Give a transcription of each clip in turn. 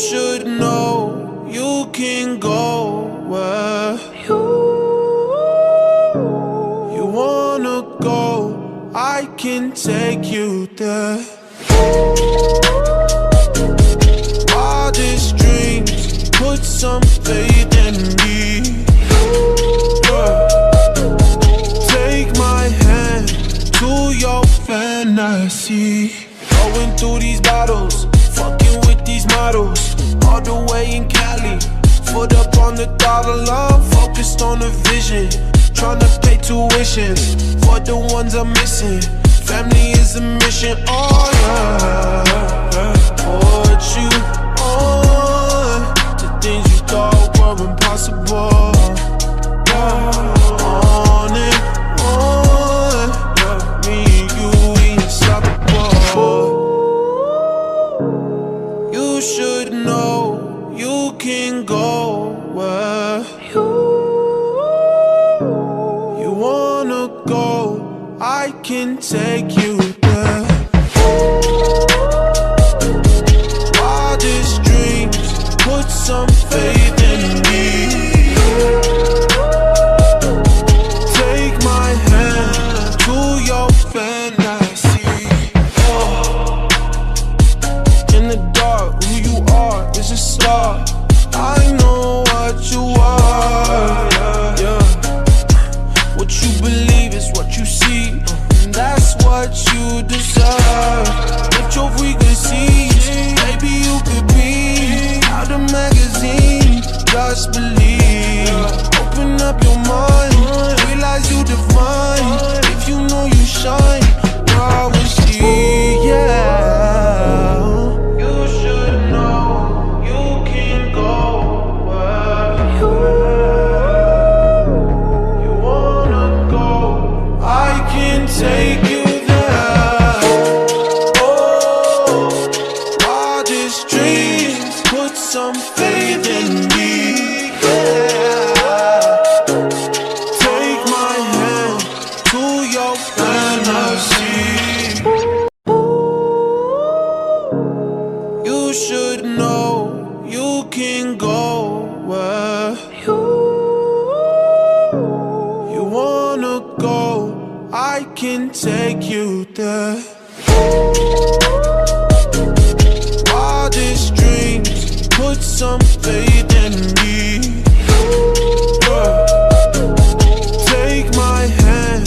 should know you can go where you wanna go. I can take you there. Wildest dreams, put some faith in me. Take my hand to your fantasy. Going through these battles, fucking with these models, all the way in Cali. Foot up on the dollar line, focused on the vision. Tryna pay tuition for the ones I'm missing. Family is a mission, oh yeah. Put you on to things you thought were impossible. On and on, me and you, we unstoppable. You should know you can go where you wanna go. I can take you there. Wildest dreams, put some faith in me. Take my hand to your fantasy. Oh. In the dark, who you are is a star. I know what you are, yeah. What you believe is what you see, and that's what you deserve. Lift your frequencies, maybe you could be out of magazine. Just believe, open up your mind, realize you divine. If you know you shine, why would she, yeah. You should know you can go where you wanna go. I can take you there. Oh, wildest dreams, put some faith in me. Yeah. Take my hand to your fantasy. You should know you can go where you wanna go. I can take you there. Wildest dreams, put some faith in me. Take my hand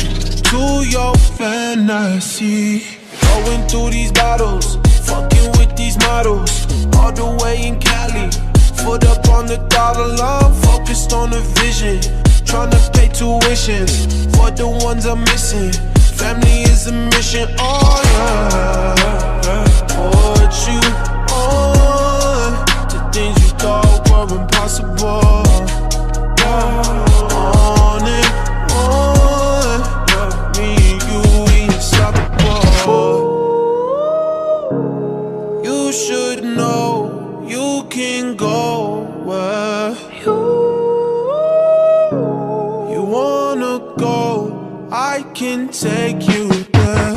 to your fantasy. Going through these battles, fucking with these models, all the way in Cali. Foot up on the dollar line, focused on the vision. Tryna pay tuition for the ones I'm missing. Family is a mission, oh yeah. Put you on to things you thought were impossible. On and on, me and you, we unstoppable. You should know you can go where you wanna go. I can take you there.